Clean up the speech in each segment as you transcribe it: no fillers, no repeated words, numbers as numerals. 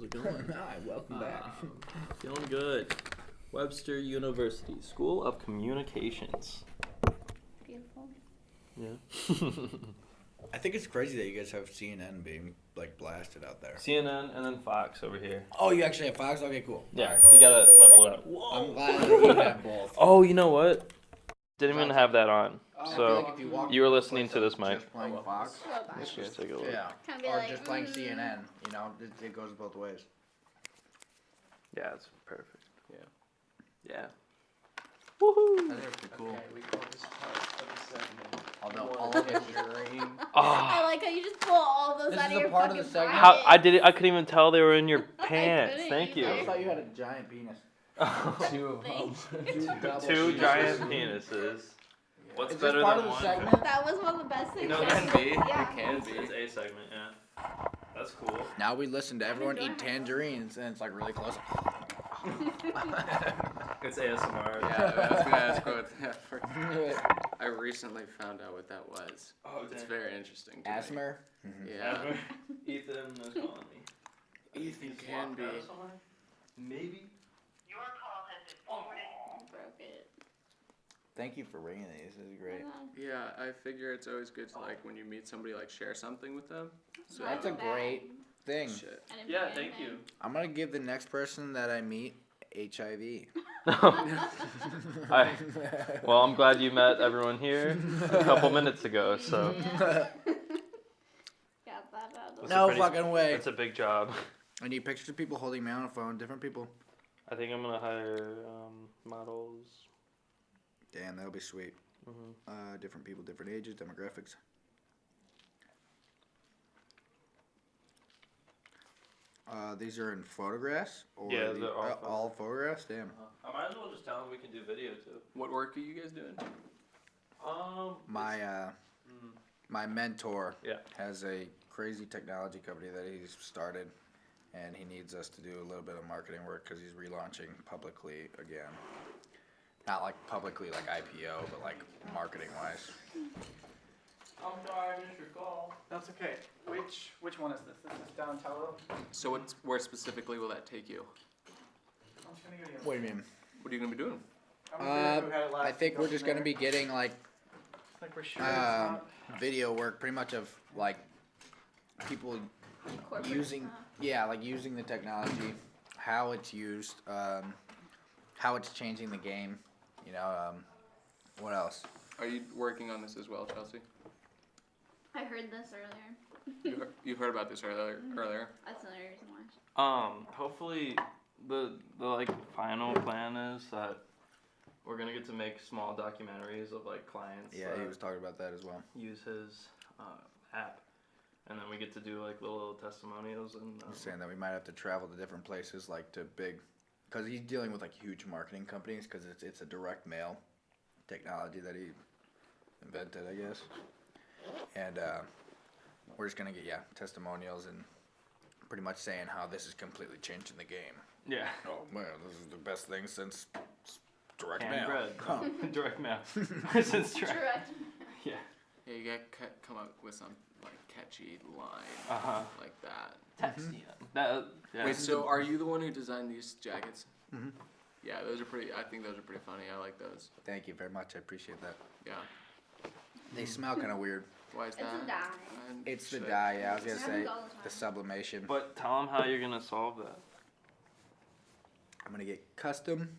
it going? Hi, welcome back. Feeling good. Webster University School of Communications. Beautiful. Yeah. I think it's crazy that you guys have CNN being like blasted out there. CNN and then Fox over here. Oh, you actually have Fox? Okay, cool. Yeah, you gotta level it up. I'm glad that you have both. Oh, you know what? Didn't even have that on. I feel So like if you walk you were into a listening place to this that's mic. just playing Fox. Let's just take a look. Yeah. Kind of be Or like, just playing CNN. You know, it goes both ways. Yeah, it's perfect. Yeah. Yeah. That's Woohoo! actually cool. Okay, we call this part of the segment. Although all One of it tangerine. I Oh, like how you just pull all those This out is of a your part of fucking the segment? how pocket. I did it? I couldn't even tell they were in your I pants. couldn't Thank you. I either. thought you had a giant penis. Two of them. Two giant penises. What's Is this better part than of the one? segment? That was one of the best things. No, It it can be. Yeah. It can It's be. a segment, yeah. That's cool. Now we listen to everyone enjoying eat tangerines, and it's like really close. It's ASMR. Yeah, that's gonna ask what I recently found out what that was. Oh, It's dang. very interesting. To me. Asthma. Yeah. Ethan is calling me. Ethan can be. Maybe. Broke it. Thank you for ringing these. This is great. Yeah, I figure it's always good to like when you meet somebody like share something with them. So That's a great thing. shit. I didn't Yeah, bring thank anything. you. I'm gonna give the next person that I meet HIV. Well, I'm glad you met everyone here a couple minutes ago. So Yeah. Got that out of That's No a pretty- fucking way. that's a big job. I need pictures of people holding me on a phone, different people. I think I'm gonna hire models. Damn, that'll be sweet. Different people, different ages, demographics. These are in photographs? Or Yeah, the- they're all all photographs? Damn. I might as well just tell them we can do video too. What work are you guys doing? My mentor Yeah. has a crazy technology company that he's started, and he needs us to do a little bit of marketing work because he's relaunching publicly again. Not like publicly like IPO, but like marketing wise. I'm sorry, I missed your call. That's okay. Which one is this? This is Donatello. So where specifically will that take you? I'm just gonna give you. What do you mean? What are you gonna be doing? I'm gonna figure out who had it last I think and go we're just from gonna be there. getting like Like we're sure it's not. video work, pretty much of like people Corporate using stuff. like using the technology, how it's used, how it's changing the game. You know, what else? Are you working on this as well, Chelsea? I heard this earlier. You heard about this earlier. That's another reason why. Hopefully the like final plan is that we're gonna get to make small documentaries of like clients Yeah, that he was talking about that as well. use his app, and then we get to do like little testimonials and He's saying that we might have to travel to different places, like to big, because he's dealing with like huge marketing companies, because it's a direct mail technology that he invented, I guess. And we're just gonna get testimonials and pretty much saying how this is completely changing the game. yeah. Oh man, this is the best thing since direct Canned mail. bread. Direct mail. Since direct. Direct. Yeah. Yeah, you gotta come up with some like catchy line Uh-huh. like that. Text. Yeah. Yeah. Wait, so are you the one who designed these jackets? Mhm. Yeah, those are pretty. I think those are pretty funny. I like those. Thank you very much. I appreciate that. Yeah. They smell kind of weird. Why is It's that? a dye. It's the Shit. dye. Yeah, I was gonna Happens say all the time. the sublimation. But tell them how you're gonna solve that. I'm gonna get custom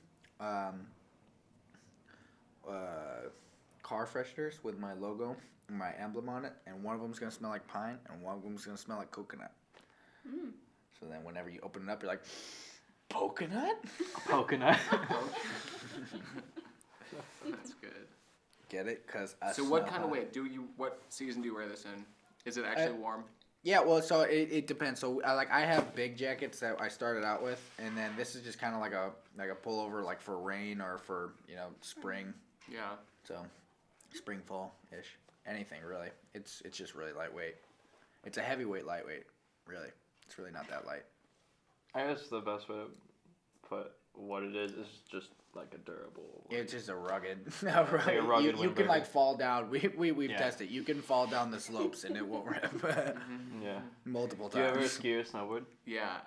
car fresheners with my logo and my emblem on it, and one of them's gonna smell like pine, and one of them's gonna smell like coconut. Mm. So then, whenever you open it up, you're like, coconut? Coconut. That's good. Get it? Cause So what kind of what season do you wear this in? Is it actually warm? Yeah, well, so it depends. So I have big jackets that I started out with, and then this is just kind of like a pullover, like for rain or for spring. Yeah. So spring fall ish, anything really. It's just really lightweight. It's a heavyweight lightweight, really. It's really not that light. I guess the best way to put what it is just like a durable. It's just a rugged. Like a rugged you can windbreaker. like fall down. We've Yeah. tested. You can fall down the slopes and it won't rip. Yeah. Multiple Do you ever times. ski or snowboard? Yeah,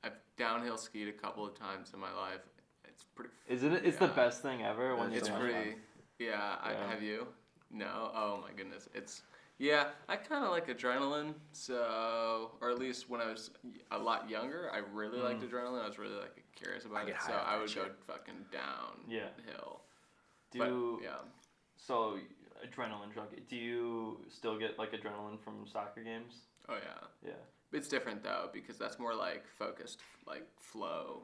I've downhill skied a couple of times in my life. It's pretty. Isn't it? It's the Yeah. best thing ever when you It's don't pretty. have Yeah, Yeah. have you? No. Oh my goodness. It's. Yeah, I kind of like adrenaline. So, or at least when I was a lot younger, I really liked adrenaline. I was really like curious about it. get high So off I that would go shit. fucking down Yeah. hill. Do But, you, yeah. so adrenaline junkie. Do you still get like adrenaline from soccer games? Oh yeah. Yeah. It's different though because that's more like focused, like flow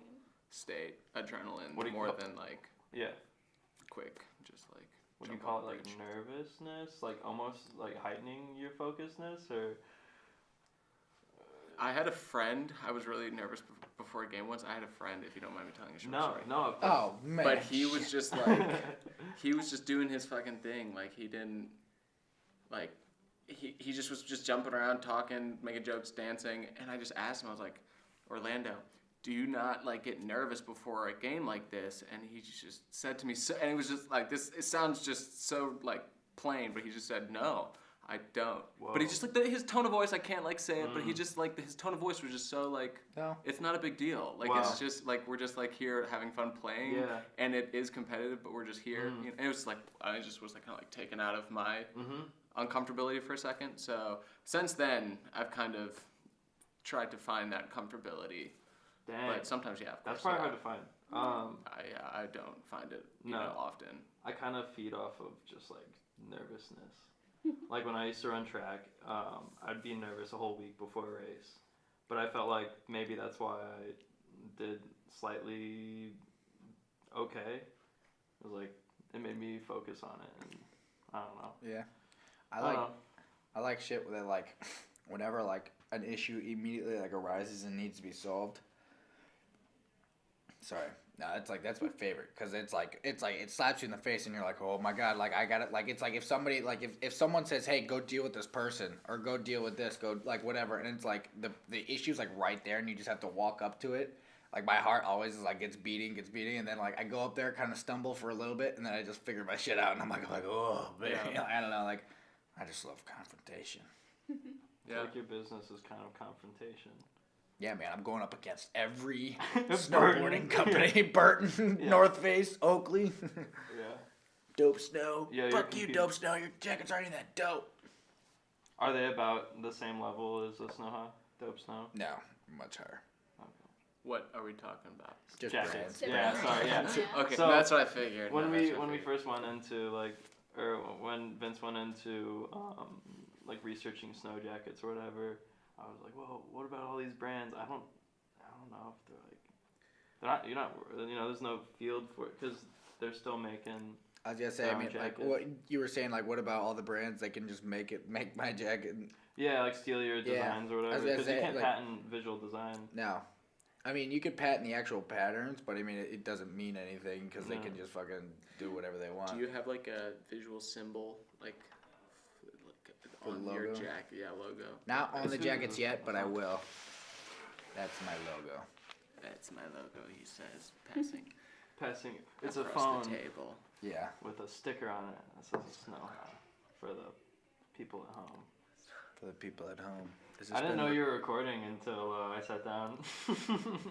state adrenaline, What do you more call- than like Yeah. quick, just like. What do you jump call off it? a Like bridge. nervousness? Like almost like heightening your focusness, or I had a friend. I was really nervous before a game once. I had a friend, if you don't mind me telling a short no, story. no. Of course. Oh man. But he was just like, he was just doing his fucking thing. Like he didn't, like, he just was just jumping around, talking, making jokes, dancing. And I just asked him, I was like, Orlando, do you not like get nervous before a game like this? And he just said to me, so, and it was just like this. It sounds just so like plain, but he just said, no, I don't. But he Whoa. just like his tone of voice. I can't like say it, but he just like his tone of voice was just so like. No. It's not a big deal. Like Wow. it's just like we're just like here having fun playing, Yeah. and it is competitive, but we're just here. You know, and it was like I just was like kind of like taken out of my uncomfortability for a second. So since then, I've kind of tried to find that comfortability, Dang. but sometimes yeah, of That's course, probably yeah. hard to find. I don't find it you No. know often. I kind of feed off of just like nervousness. Like when I used to run track, I'd be nervous a whole week before a race. But I felt like maybe that's why I did slightly okay. It was like, it made me focus on it. And I don't know. Yeah. I I don't like know. I like shit that like whenever like an issue immediately like arises and needs to be solved. Sorry. No, it's like that's my favorite because it's like it slaps you in the face and you're like, oh my god, like I got it. Like it's like if somebody like if someone says, hey, go deal with this person or go deal with this, go like whatever, and it's like the issue's like right there and you just have to walk up to it. Like my heart always is like gets beating, and then like I go up there, kind of stumble for a little bit, and then I just figure my shit out, and I'm like oh man, Yeah. I don't know, like I just love confrontation. Yeah. Like your business is kind of confrontation. Yeah, man, I'm going up against every Burton. snowboarding company. Burton, Yeah. North Face, Oakley, Yeah. Dope Snow. Yeah, you're Fuck you, competing. Dope Snow. Your jackets aren't even that dope. Are they about the same level as Asnowha? Dope Snow? No, much higher. What are we talking about? Just Jackets. brands. Yeah, sorry, yeah. Okay, So, that's what I figured. When No, we that's what I when we figured. first went into like, or when Vince went into like researching snow jackets or whatever, I was like, well, what about all these brands? I don't know if they're not, there's no field for it because they're still making. I was gonna say, Down I mean, like jackets. what you were saying, like what about all the brands that can just make my jacket? Yeah, like steal your Yeah, designs or I was whatever gonna because you say, can't like- patent visual design. No, I mean you could patent the actual patterns, but I mean it doesn't mean anything because they No. can just fucking do whatever they want. Do you have like a visual symbol like For the on your logo? jacket? Yeah, logo. Not on the It's- jackets yet, but I will. That's my logo. That's my logo. He says, passing Passing, it's a across phone the table. Yeah. with a sticker on it that says Asnowha for the people at home. For the people at home. I didn't know you were recording until I sat down.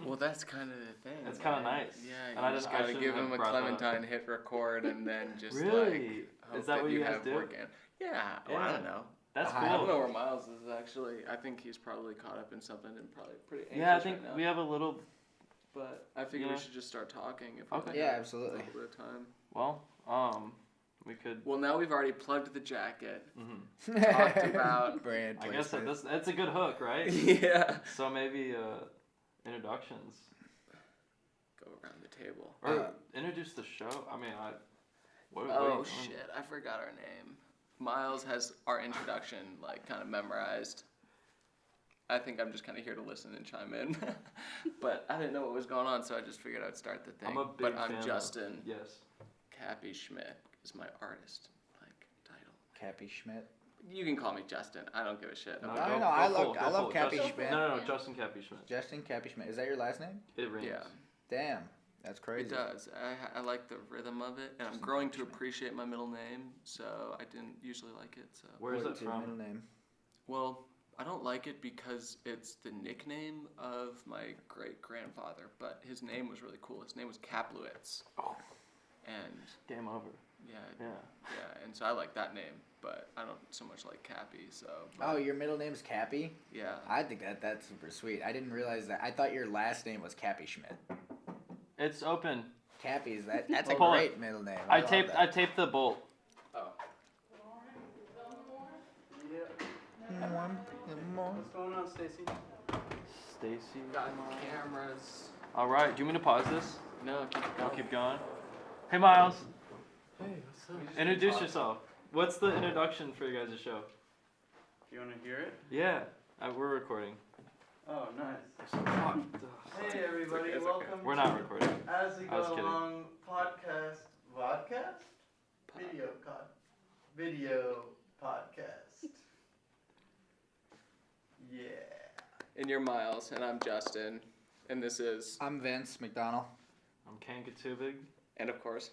Well, that's kind of the thing. It's kinda right? nice. Yeah, And you I just didn't- I gotta shouldn't give have him a brought that up. clementine, hit record, and then just Really? like hope Is that what you guys have do? working. Yeah. Well, I Yeah. don't know. That's I I don't know cool. where Miles is actually. I think he's probably caught up in something and probably pretty anxious Yeah, I think right now. we have a little. But I figure Yeah. we should just start talking if we Okay. Yeah, have a absolutely. little bit of time. Well, we could. Well, now we've already plugged the jacket. Mhm. Talked about- brand I guess placement. that's a good hook, right? Yeah. So maybe introductions Go around the table. or introduce the show. I mean, what are you Oh doing? shit! I forgot our name. Miles has our introduction like kind of memorized. I think I'm just kind of here to listen and chime in, but I didn't know what was going on, so I just figured I'd start the thing. I'm a big but fan I'm of- Justin. Yes. Cappy Schmidt is my artist title. Cappy Schmidt. You can call me Justin. I don't give a shit. No, I go- know, go I full, love- go I love full. Cappy Justin- Schmidt. No, Yeah. Justin Cappy Schmidt. Justin Cappy Schmidt. Is that your last name? It rings. Yeah. Damn. That's crazy. It does. I like the rhythm of it, and I'm growing to appreciate my middle name, so I didn't usually like it. So. Where is it What's your from? middle name? Well, I don't like it because it's the nickname of my great-grandfather, but his name was really cool. His name was Kaplowitz. Oh. And Game over. yeah, and so I like that name, but I don't so much like Cappy, so. Oh, your middle name's Cappy? Yeah. I think that's super sweet. I didn't realize that. I thought your last name was Cappy Schmidt. It's open. Cappy, that's a Pull it. great middle name. I love taped that. the bolt. Oh. What's going on, Stacy? Stacy. Got cameras. All right. Do you want me to pause this? No, keep I'll going. keep going. Hey, Miles. Hey, what's up? Introduce yourself. What's the introduction for your guys' show? You want to hear it? Yeah, we're recording. Oh, nice. Fuck. Hey, everybody. It's okay. Welcome We're not to recording. As We I was Go kidding. Along podcast. Vodcast? Video podcast. Yeah. And you're Miles, and I'm Justin, and this is, I'm Vince McDonnell. I'm Kane Katubig. and of course,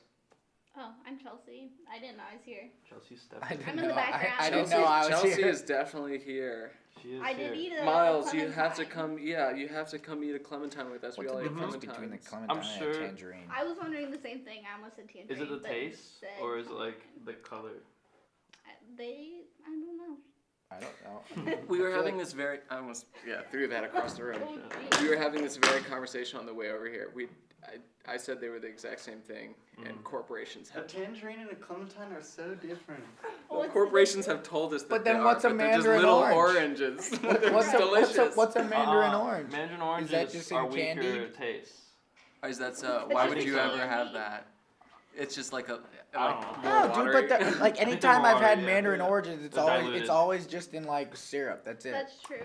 Oh, I'm Chelsea. I didn't know I was here. Chelsea I Steph. didn't I'm in the know. background. I didn't Chelsea, know I was Chelsea here. is definitely here. She is I here. did eat a Miles, you have to clementine. come. Yeah, you have to come eat a clementine with us. What's we all the eat difference clementines. between the clementine I'm sure- and a tangerine? I was wondering the same thing. I almost said tangerine. Is it the but you taste said- or is it like the color? I don't know. I don't know. We were I feel having like- this very. I almost threw that across the room. Oh, We were having this very conversation on the way over here. I said they were the exact same thing, and corporations A have. tangerine and a clementine are so different. Well, What's the corporations have difference? told us that But then they what's are, a but they're just mandarin little orange? oranges. They're What's just a, delicious. what's a mandarin orange? Mandarin oranges that just in are weaker candy? taste. Is that so? Why would just you ever candy. have that? It's just like a I like don't more No, dude, watery. but like I think anytime they're I've had more, yeah, mandarin yeah. oranges, it's They're always diluted. just in like syrup. That's it. That's true.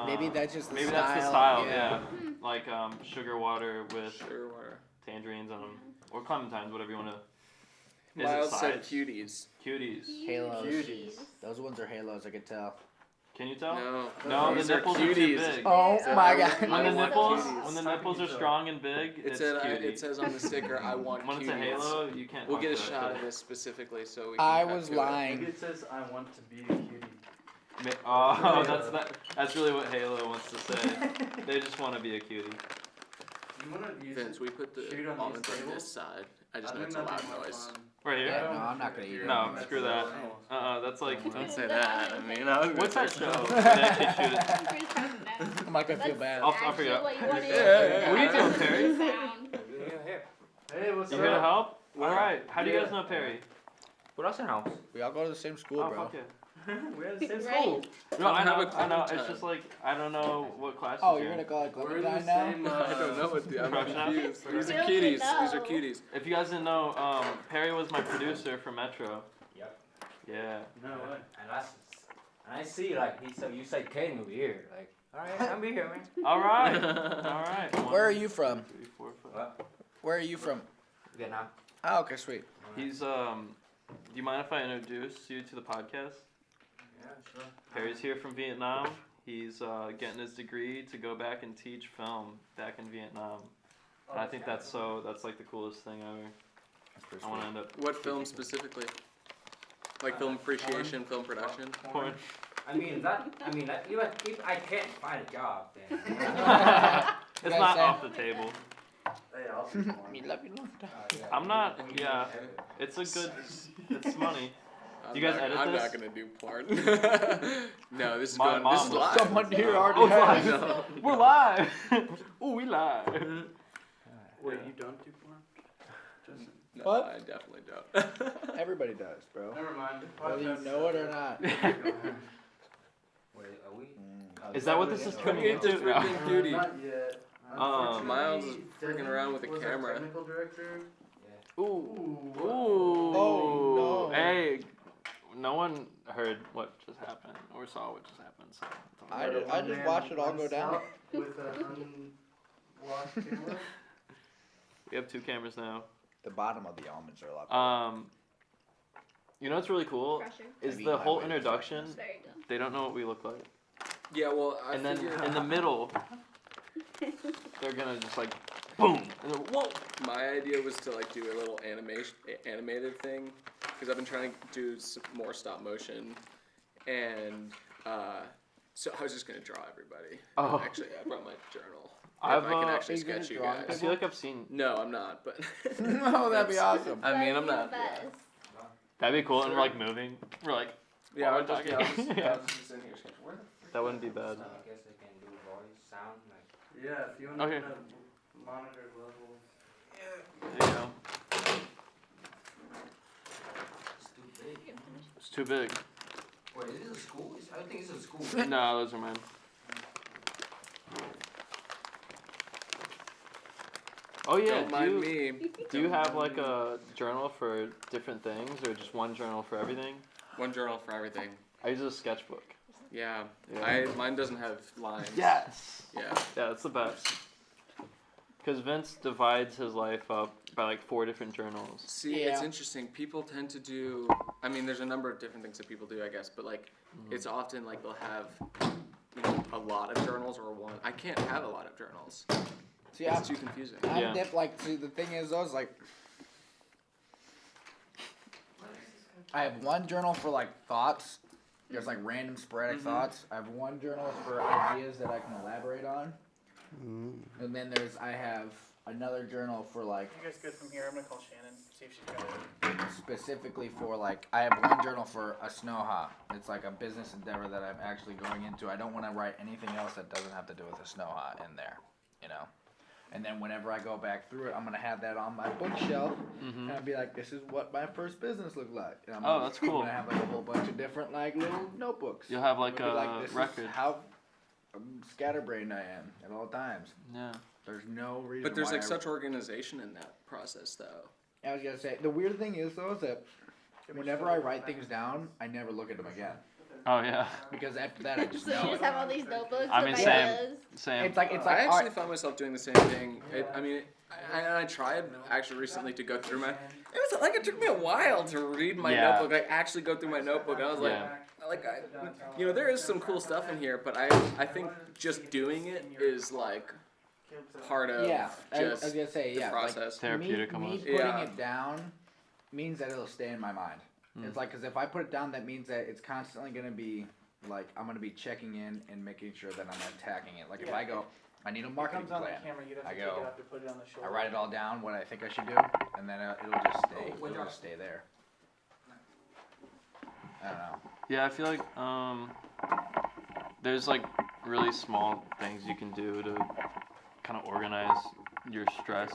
Maybe that's just the maybe style. that's the style. yeah. Yeah, like sugar water with Sugar water. tangerines on them or clementines, whatever you want to. Is Miles it said size? cuties. Cuties. Halos. Cuties. Those ones are halos. I could tell. Can you tell? No, the these are nipples are too cuties. big. Oh Yeah. my Oh, god. When the I want nipples, those. when the How nipples can are you strong and big, It it's said cutie. it says on the sticker, "I want When it's a cuties." halo, you can't. We'll talk get a to that shot shit. of this specifically so we can I cut was to it. lying. Maybe it says, I want to be a cutie. Oh, that's really what Halo wants to say. They just want to be a cutie. You want to use Vince, it? we put the Shoot on almonds these on tables? this side. I just I know think it's a that'd loud be more noise. fun. Right here? Yeah, no, I'm not gonna eat it. No, That's screw the that. whole- That's like. Don't say that. I mean, I was What's gonna that say- show? Where they actually shoot it? You're just passing that. I'm not gonna feel That's bad. I'll actually figure it out. what you wanted. Yeah. What are you doing, Perry? Sound. Hey, what's You up? here to help? Where? All right. How do you Yeah. guys know Perry? What else in house? We all go to the same school, Oh, bro. fuck yeah. We're at the same Right. school. No, I Don't have know. a I know. It's clementine. just like I don't know what class. Oh, he's you're in. gonna call it We're in the clementine now? same, I don't know what the. I'm Production house? confused. These are You don't cuties. know. These are cuties. If you guys didn't know, Perry was my producer for Metro. Yep. Yeah. No way. And I see like you say Kane over here. Like, alright, I'm be here, man. All right. All right. Where are you from? 2, 3, 4, 5. What? Where are you from? Vietnam. Oh, okay, sweet. He's Do you mind if I introduce you to the podcast? Yeah, sure. Perry's here from Vietnam. He's getting his degree to go back and teach film back in Vietnam. And I think that's like the coolest thing ever. That's pretty I want to sweet. end up What film specifically? Like film appreciation, film production. porn. I mean, if I can't find a job, then. It's guys not say- off the table. Hey, I'll see more. Me love you long time. I'm not. Yeah, it's a good. It's money. I'm You guys not, edit I'm this? not gonna do porn. No, this is My going. This mom is will. live. Someone here already Oh, has. live. No. We're live. Ooh, we live. Wait, you don't do porn? Justin? No, What? I definitely don't. Everybody does, bro. Never mind. Whether you know it or not. Wait, are we? Is that what this is turning It's a into? No. freaking cutie. Not yet. Miles is Unfortunately, freaking Devin around with a was our camera. Technical director. Ooh. Ooh. Ooh. Oh, no. Hey, no one heard what just happened or saw what just happened. So it's all I good. just- One man watched it all went go down. south With an unwashed camera. We have 2 cameras now. The bottom of the almonds are a lot better. You know what's really cool Pressure. is I've the eaten my whole way to introduction. freshness. There you go. They don't know what we look like, Yeah, well, I and then figured. in the middle, they're gonna just like boom, and then whoa. My idea was to like do a little animated thing, because I've been trying to do some more stop motion, and so I was just gonna draw everybody. Oh. Actually, I brought my journal. I've, If I can are actually you gonna sketch you draw guys. I feel like I've seen. No, I'm not, but. No, that'd be awesome. I mean, That'd I'm be the not. Yeah. best. That'd be cool, and we're like moving. We're like, Yeah, while I'll just, we're yeah, I'll just, talking. yeah, I'll just in here sketch. Where the frick That wouldn't be So bad. I guess they can do voice, sound, like. Yeah, if you want Okay. to monitor levels. There you go. It's too big. It's too big. Wait, is this a school? I think it's a school. No, those are mine. Oh yeah, Don't mind me. do you have like a journal for different things, or just one journal for everything? One journal for everything. I use a sketchbook. Yeah. Yeah. Mine doesn't have lines. Yes. Yeah. Yeah, that's the best. Because Vince divides his life up by like 4 different journals. See, it's Yeah. interesting. People tend to do. I mean, there's a number of different things that people do, I guess, but like, it's often like they'll have, a lot of journals or one. I can't have a lot of journals. See, It's too confusing. I'm Yeah. see, the thing is though, is like, I have one journal for like thoughts, just like random sporadic thoughts. I have one journal for ideas that I can elaborate on, and then I have another journal for like You guys good from here? I'm gonna call Shannon, see if she's got it. specifically for like I have one journal for Asnowha. It's like a business endeavor that I'm actually going into. I don't want to write anything else that doesn't have to do with Asnowha in there, And then whenever I go back through it, I'm gonna have that on my bookshelf, and I'll be like, "This is what my first business looked like." And Oh, that's cool. I'm gonna have like a whole bunch of different like little notebooks. You'll have like It'll be a this record. Is how scatterbrained I am at all times. Yeah. There's no reason. But there's why like I- such organization in that process, though. I was gonna say the weird thing is though is that whenever I write things down, I never look at them again Oh yeah. because after that I just So you know just it. have all these notebooks I with mean, same. ideas. Same. It's like I actually alright, found myself doing the same thing. I tried actually recently to go through my. It took me a while to read my Yeah. notebook. Like actually go through my notebook. I was there is some cool stuff in here, but I think just doing it is like part of yeah. I just was gonna say the yeah. process. Therapeutic me almost. putting Yeah. it down means that it'll stay in my mind. It's like because if I put it down, that means that it's constantly gonna be like I'm gonna be checking in and making sure that I'm attacking it. Like if I go, I need a It marketing comes on the plan. camera, you'd have to I take go, it off to put it on the shoulder. I write it all down, what I think I should do, and then it'll just stay. It'll just stay there. I don't know. Yeah, I feel like there's like really small things you can do to kind of organize your stress.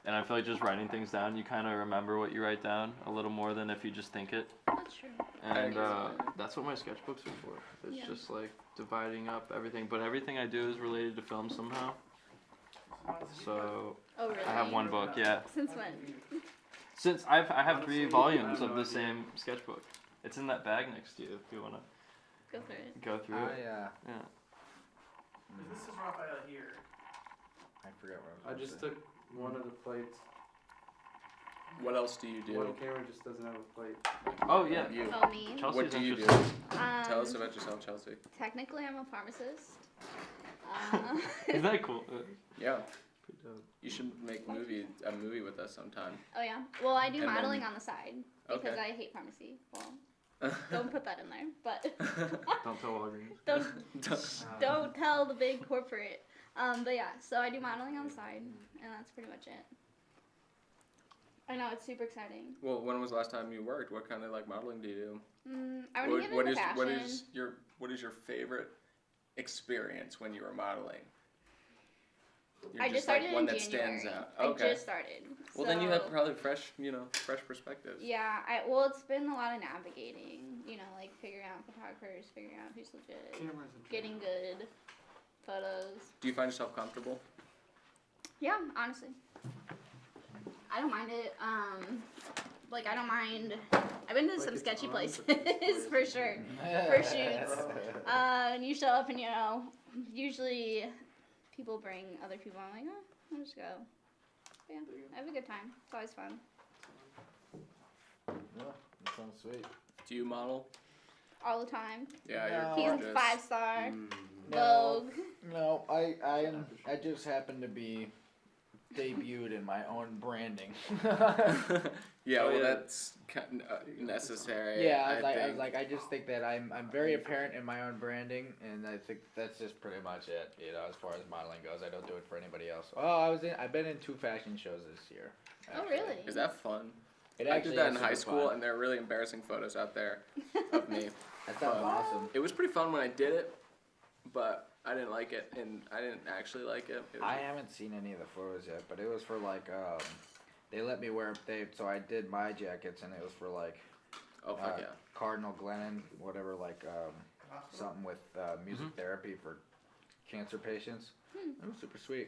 And I feel like just writing things down, you kind of remember what you write down a little more than if you just think it. That's true. And that's what my sketchbooks are for. It's Yeah. just like dividing up everything. But everything I do is related to film somehow. So Oh really? I have one book, yeah. Since when? Since I have 3 volumes of the same sketchbook. It's in that bag next to you if you want to Go through it. go through it. Yeah. This is Raphael here. I forgot what I just took one of the plates. What else do you do? One camera just doesn't have a plate. Oh yeah. You. Oh me. Chelsea's What do you do? interesting. Tell us about yourself, Chelsea. Technically, I'm a pharmacist. Isn't that cool? Yeah. Pretty dope. You should make a movie with us sometime. Oh yeah. Well, I do And then- modeling on the side because Okay. I hate pharmacy. Well, don't put that in there. But Don't tell Walgreens. don't tell the big corporate. But yeah, so I do modeling on the side, and that's pretty much it. I know it's super exciting. Well, when was the last time you worked? What kind of like modeling do you do? I want to get into fashion. What is your favorite experience when you were modeling? You're I just started like one in that January. stands out. I Okay. just started. Well, then you have so- probably fresh perspectives. Yeah, it's been a lot of navigating, like figuring out photographers, figuring out who's legit, getting good photos. Do you find yourself comfortable? Yeah, honestly. I don't mind it. I don't mind. I've been to some sketchy places for sure, for shoots. And you show up and, usually people bring other people. I'm like, oh, I'll just go. But yeah, I have a good time. It's always fun. Yeah, that sounds sweet. Do you model? All the time. Yeah, No. He's you're a gorgeous. 5-star. Vogue. No, I just happen to be debuted in my own branding. Yeah, Oh, well, yeah. that's kind of necessary. Yeah, I I just think that I'm very apparent in my own branding, and I think that's just pretty much it. You know, as far as modeling goes, I don't do it for anybody else. Oh, I've been in 2 fashion shows this year. Oh, actually. really? Is that fun? It I actually did that is in high super school, fun. and there are really embarrassing photos out there of me. That sounds Fun. awesome. It was pretty fun when I did it, but I didn't like it, and I didn't actually like it. It was I haven't seen any of the photos yet, but it was for like they let me wear so I did my jackets, and it was for like oh fuck yeah. Cardinal Glennon, whatever, like something with music therapy for cancer patients. It was super sweet.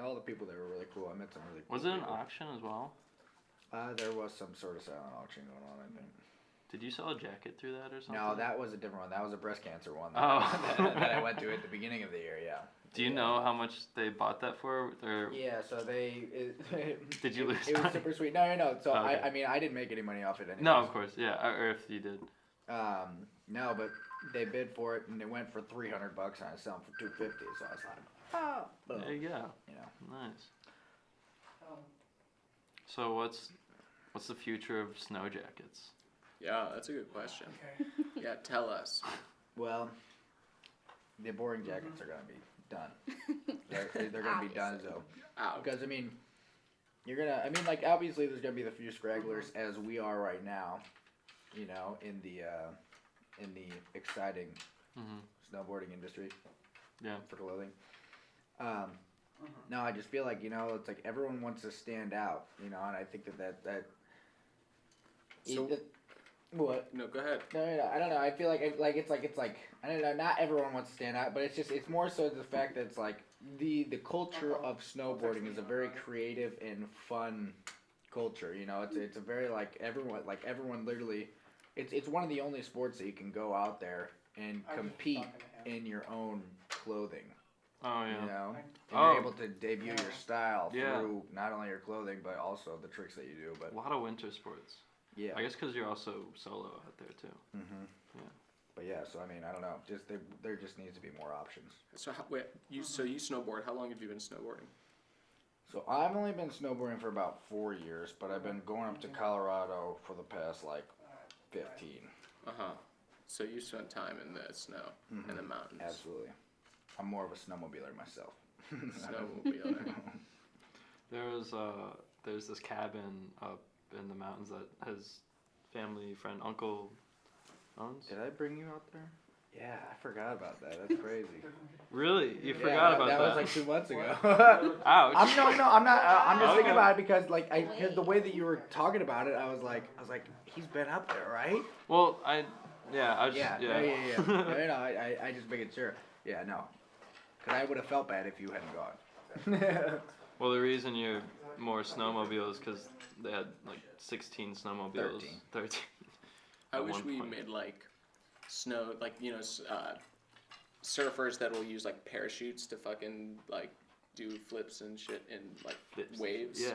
All the people there were really cool. I met some really cool Was it an people. auction as well? There was some sort of silent auction going on, I think. Did you sell a jacket through that or something? No, that was a different one. That was a breast cancer one Oh. that I went to at the beginning of the year, yeah. Do you know how much they bought that for? Or Yeah, so did you lose It was money? super sweet. No. So Okay. I mean, I didn't make any money off it anyway. No, of course, yeah. Or if you did. No, but they bid for it, and it went for $300, and I sold them for $250. So I was like, oh, boom. There you go. You know. Nice. So what's the future of snow jackets? Yeah, that's a good question. Yeah, tell us. Well, the boring jackets are gonna be done. They're gonna be done, Obviously. so Ouch. because I mean, like obviously there's gonna be the few stragglers as we are right now, you know, in the exciting snowboarding industry. Yeah. For clothing. No, I just feel like, you know, it's like everyone wants to stand out, you know, and I think that So- what? No, go ahead. No, I don't know. I feel like it's like I don't know. Not everyone wants to stand out, but it's more so the fact that it's like the culture of snowboarding is a very creative and fun culture. You know, it's a very like everyone literally. It's one of the only sports that you can go out there and compete in your own clothing. Oh yeah. You know, and Oh. you're able to debut your style Yeah. through not only your clothing but also the tricks that you do. But A lot of winter sports. yeah. I guess because you're also solo out there too. Mm-hmm. Yeah. But yeah, so I mean, I don't know. Just there just needs to be more options. So you snowboard. How long have you been snowboarding? So I've only been snowboarding for about 4 years, but I've been going up to Colorado for the past like 15. So you spent time in the snow and the mountains. Absolutely. I'm more of a snowmobiler myself. Snowmobiler. There's this cabin up in the mountains that his family friend uncle owns. Did I bring you out there? Yeah, I forgot about that. That's crazy. Really? You Yeah, forgot about that? that was like 2 months ago. Ouch. I'm not. I'm just thinking Okay. about it because like the way that you were talking about it, I was like, he's been up there, right? Well, I was Yeah. yeah. No, I just making sure. Yeah, no. Because I would have felt bad if you hadn't gone. Well, the reason you're more snowmobile is because they had like 16 snowmobiles. 13. I At wish one we point. made like snow, like surfers that will use like parachutes to fucking like do flips and shit in like Flips. waves. Yeah.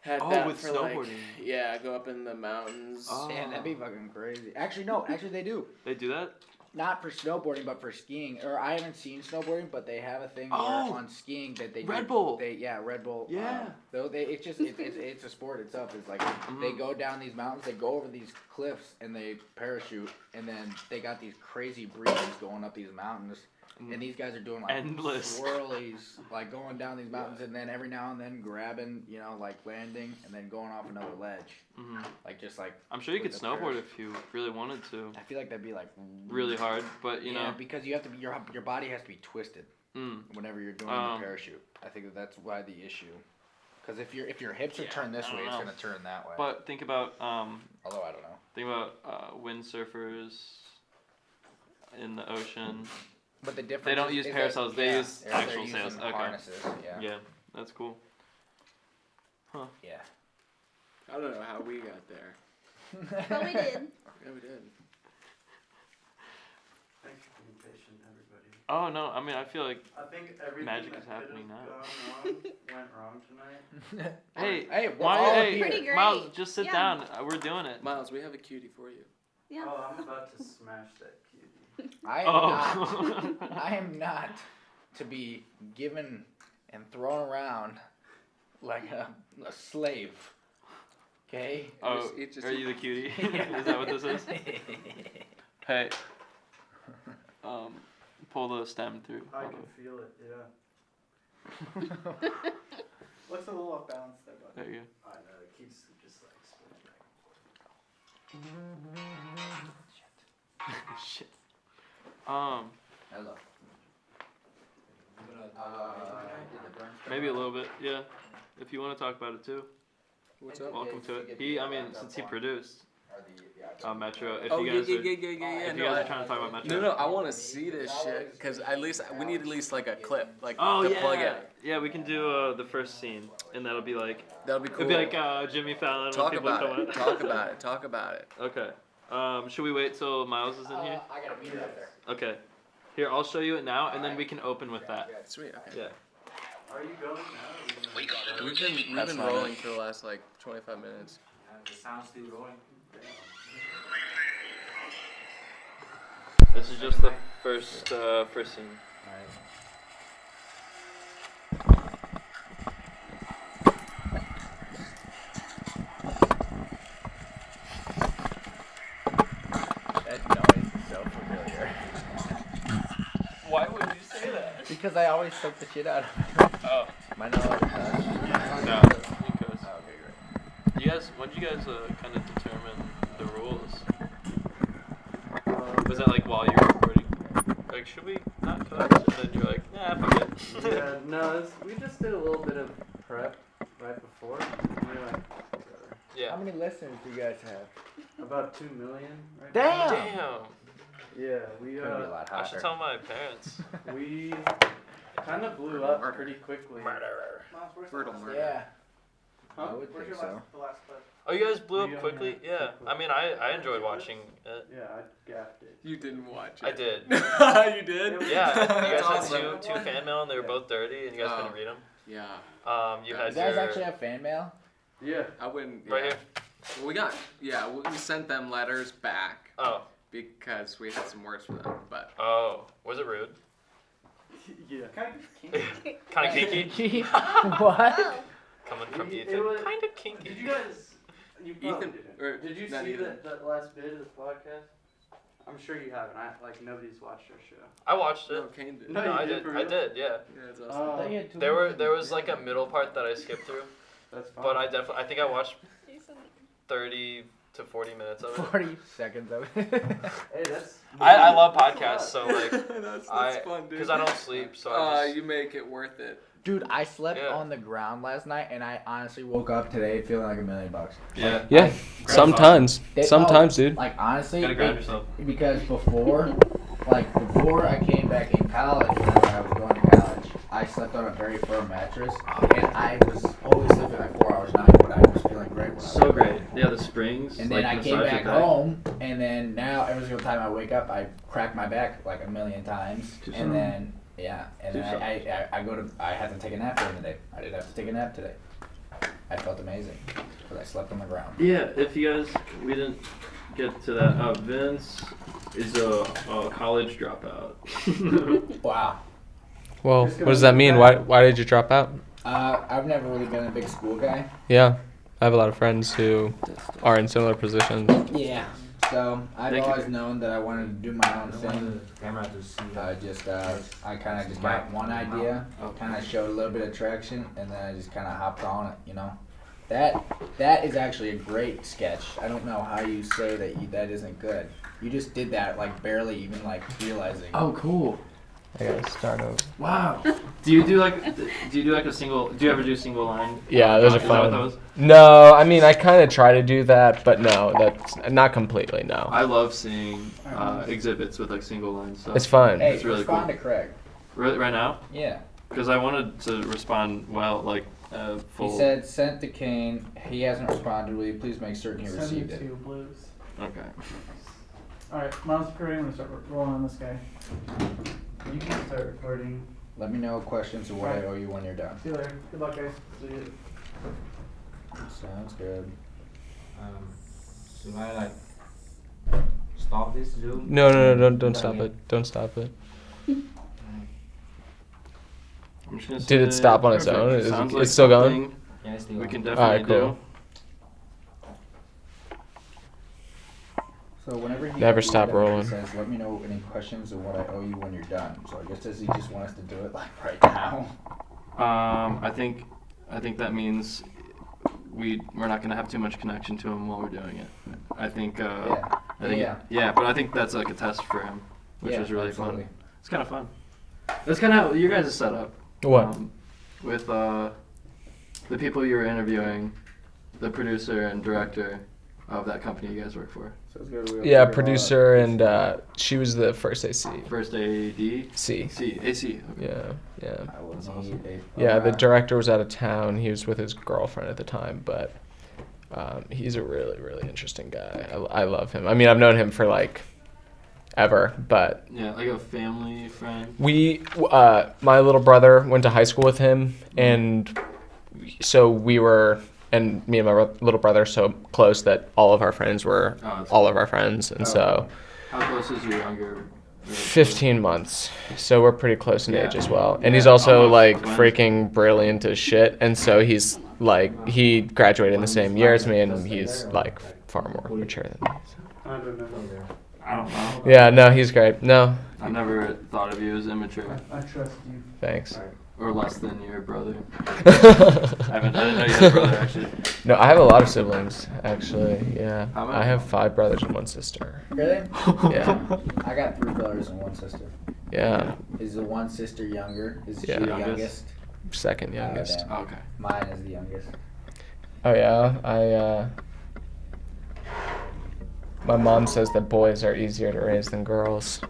Had Oh, that with for like snowboarding. go up in the mountains. Oh. Damn, that'd be fucking crazy. Actually, no. Actually, they do. They do that? Not for snowboarding, but for skiing. Or I haven't seen snowboarding, but they have a thing Oh! where on skiing that they Red do, Bull. Red Bull. Yeah. Though it's a sport itself. It's like they go down these mountains, they go over these cliffs, and they parachute, and then they got these crazy breezes going up these mountains. And these guys are doing like Endless. swirlies, like going down these mountains, and then every now and then grabbing, you know, like landing, and then going off another ledge, like just like. I'm sure you could with the snowboard parachute. if you really wanted to. I feel like that'd be like Really hard, but you yeah, know. because you have to be your body has to be twisted whenever you're doing the parachute. I think that's why the issue. Because if your hips are turned this I way, don't it's know. gonna turn that way. But think about Although I don't know. think about windsurfers in the ocean. But the difference They don't is- use is parasails, that, they yeah, use they're actual using sails. Okay. harnesses. Yeah. Yeah, that's cool. Yeah. I don't know how we got there. But we did. Yeah, we did. Thanks for being patient, everybody. Oh no, I mean I feel like I think everything Magic that is happening could've now. gone wrong went wrong tonight. hey, Hey, we're why, all hey, here. Pretty great. Miles, just sit Yeah. down. We're doing it. Miles, we have a cutie for you. Yeah. Oh, I'm about to smash that cutie. I am Oh. not. I am not to be given and thrown around like a slave. Okay. Oh, Just- are you the cutie? Is that what this is? Hey. Pull the stem through. I can feel it, yeah. Looks a little off balance there, but. There you go. I know, it keeps just like spinning back. Shit. Hello. Maybe a little bit, yeah. If you want to talk about it too, What's up? welcome to it. Since he produced Metro, if Oh you yeah, guys yeah, are, yeah, yeah, yeah. if you No, guys I- are trying to talk about Metro. no, I want to see this shit because we need at least like a clip, like Oh to yeah. plug in. Yeah, we can do the first scene, and that'll be like That'll be cool. it'll be like Jimmy Fallon Talk when people about come it. in. Talk about it. Talk about it. Okay. Should we wait till Miles is in here? I gotta be right there. Okay. Here, I'll show you it now, and then we can open with that. Sweet. Okay. Yeah. Are you going now? We've That's been not rolling it. for the last like 25 minutes. The sound's still rolling. This is just the first scene. That noise is so familiar. Why would you say that? Because I always took the shit out of it. Oh. Am I not allowed to touch? No. Oh, okay, great. You guys, when did you guys kind of determine the rules? Was that like while you were recording? Like, should we not cut? And then you're like, nah, fuck it. Yeah, no, we just did a little bit of prep right before. And we were like, whatever. Yeah. How many listeners do you guys have? About 2 million right Damn! Damn. Yeah, we Could be a lot I should hotter. tell my parents. we kind of blew up pretty quickly. Miles, where's the Brutal last- murder. Yeah. Huh? I would Where's think your so. the last clip? Oh, you guys blew We up quickly? only Yeah. have I mean, I enjoyed watching it. Yeah, I gaffed it. You didn't watch it. I did. You did? Yeah. You guys That's had awesome. two fan mail, and they were both dirty, and you guys couldn't read them. Yeah. You You had You guys your actually have fan mail? Yeah. I wouldn't. right yeah. here. Well, we sent them letters back Oh. because we had some words for them, but. Oh. Was it rude? Yeah. Kind of kinky. Kind of kinky. What? Oh. Coming from It Ethan. was- Kind of kinky. Did you guys? You probably Ethan, didn't. or Did you not see Ethan. that last bit of the podcast? I'm sure you haven't. Nobody's watched our show. I watched it. No, Kane did. No, No, you I did did. for I real? did. Yeah. Yeah, it's awesome. There was like a middle part that I skipped through, That's fine. but I think I watched 30 to 40 minutes of it. 40 seconds of it. Hey, that's. I love podcasts, so like that's I fun, dude. because I don't sleep, so I just you make it worth it. Dude, I slept Yeah. on the ground last night, and I honestly woke up today feeling like $1 million. yeah. Yeah, sometimes, They- dude. Like honestly, Gotta ground yourself. because before I came back in college, whenever I was going to college, I slept on a very firm mattress, and I was always sleeping like 4 hours a night, but I was feeling great. When I So woke up. great. Yeah, the springs. And then like, I came massage back your back. home, and then now every single time I wake up, I crack my back like 1,000,000 times, Too and soon. then and Too then I had to take a nap during the day. I didn't have to take a nap today. I felt amazing because I slept on the ground. Yeah, if you guys, we didn't get to that. Vince is a college dropout. Wow. Well, Just what does that mean? Why did you drop out? I've never really been a big school guy. Yeah, I have a lot of friends who are in similar positions. Yeah. So I've Thank you. always known that I wanted to do my own I don't thing. want the camera to see. I kind of just got one idea, kind of showed a little bit of traction, and then I just kind of hopped on it. You know, that is actually a great sketch. I don't know how you say that isn't good. You just did that like barely even like realizing. Oh, cool. I gotta start over. Wow. Do you do like a single? Do you ever do single line? Yeah, those are Is that what fun. that was? No, I mean I kind of try to do that, but no, that's not completely. No, I love seeing exhibits with like single line stuff. it's fun. Hey, It's really respond cool. to Craig. Right now, Yeah. because I wanted to respond well, like full. He said sent to Kane. He hasn't responded. Will you please make certain he Send received you it? to blues. Okay. Alright, Miles, if you're ready, I'm gonna start rolling on this guy. You can start recording. Let me know questions or what I Alright. owe you when you're done. See you later. Good luck, guys. See you. Sounds good. Should I like stop this Zoom? No, don't stop it. Don't stop it. I'm just gonna Did it say stop on its perfect. own? Is Sounds it- like it's still going? something Yeah, it's still We on. can Alright, definitely cool. do. So whenever he Never he stop whenever rolling. He says, "Let me know any questions or what I owe you when you're done." So I guess does he just want us to do it like right now? I think that means we're not gonna have too much connection to him while we're doing it. I think but I think that's like a test for him, which is really fun. It's kind of fun. That's kind of your guys' setup. What? With the people you were interviewing, the producer and director of that company you guys work for. So it's good. Yeah, producer and she was the first AC. First AD. C. AC. Yeah, yeah. I will need a Yeah, the director was out of town. He was with his girlfriend at the time, but he's a really, really interesting guy. I love him. I mean, I've known him for like ever, but Yeah, like a family friend. my little brother went to high school with him, and so we were, and me and my little brother so close that all of our friends were all of our friends, and so How close is your younger? 15 months, so we're pretty close in age as well, and Yeah, he's also almost like twins. freaking brilliant as shit, and so he's like, he graduated in the same year as me, and he's like far more mature than me. I don't know. I don't know. Yeah, no, he's great. No, I never thought of you as immature I trust you. thanks. or less than your brother. I didn't know you had a brother actually. No, I have a lot of siblings, actually. Yeah, How many? I have 5 brothers and 1 sister. Really? Yeah, I got 3 brothers and 1 sister. yeah, Is the one sister younger? Is Yeah. she the Youngest? youngest? second youngest. damn. Okay. Mine is the youngest. Oh yeah, my mom says that boys are easier to raise than girls.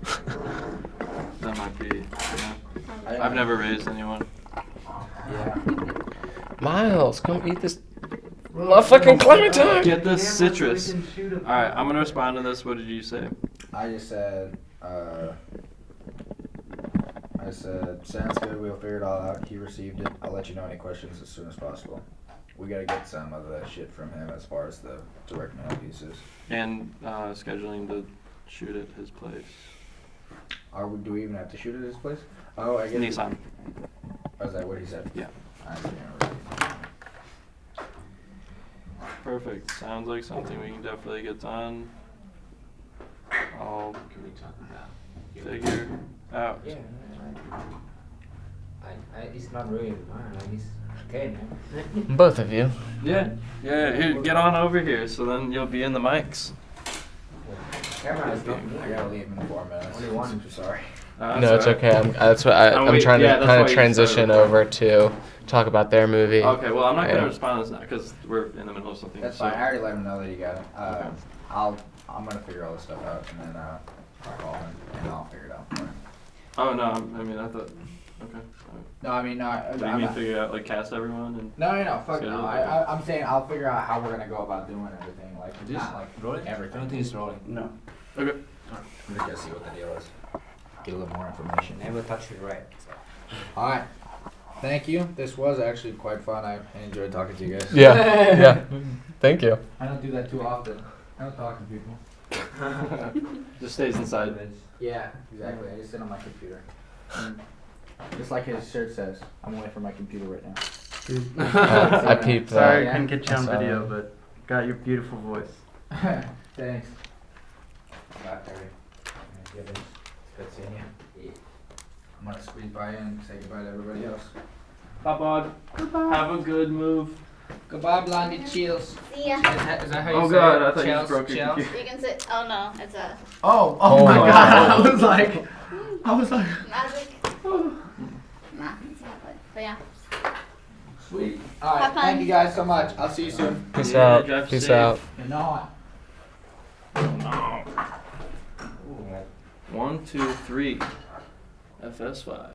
That might be. Yeah. I- I've never raised anyone. Yeah. Miles, come eat this. Motherfucking Clementine! Get this citrus. All right, I'm gonna respond to this. What did you say? I just said, sounds good. We'll figure it all out. He received it. I'll let you know any questions as soon as possible. We gotta get some of that shit from him as far as the direct mail pieces. And scheduling to shoot at his place. Do we even have to shoot at his place? Oh, I guess. Nissan. Oh, is that what he said? Yeah. I can't remember. Perfect. Sounds like something we can definitely get done. I'll Can we talk about? figure out. Yeah. It's not really mine. Like it's okay, man. Both of you. Yeah. Yeah. Here, get on over here, so then you'll be in the mics. Camera is not I gotta leave in 4 minutes. Only one. I'm sorry. No, it's okay. That's what Oh, I'm wait, trying yeah, to that's kind why of you transition started over to talk about their movie. Okay. Well, I'm not Yeah. gonna respond to this now because we're in the middle of something. That's so- fine. I already let him know that you got it. Okay. I'm gonna figure all this stuff out and then I'll call him and I'll figure it out for him. Oh no. I mean, I thought. Okay. No, I mean, no. Do you mean figure out like cast everyone and? No, fuck Schedule no. it. I'm saying I'll figure out how we're gonna go about doing everything. Like, not like rolling? everything. I don't think it's rolling. No. I'm just gonna see what the deal is. Get a little more information. Never touch it right. All right. Thank you. This was actually quite fun. I enjoyed talking to you guys. Yeah, yeah. Thank you. I don't do that too often. I don't talk to people. Just stays inside. Yeah, exactly. I just sit on my computer. Just like his shirt says, I'm away from my computer right now. I peeped that. Sorry, I Yeah. couldn't get you on Sorry. video, but got your beautiful voice. Thanks. Bye, Terry. Good seeing you. I'm gonna squeeze by you and say goodbye to everybody else. Bye, bud. Have a good move. Goodbye, Blondie. Chills. See ya. Is that how you Oh say God, it? I thought you Chills, just broke your chills? computer. You can sit. Oh no, it's a Oh my my God. God. I was like, magic. Nah, exactly. But yeah. sweet. All right, Have fun. thank you guys so much. I'll see you soon. Peace Yeah, out. drive Peace safe. out. Good night. 1, 2, 3. FS5.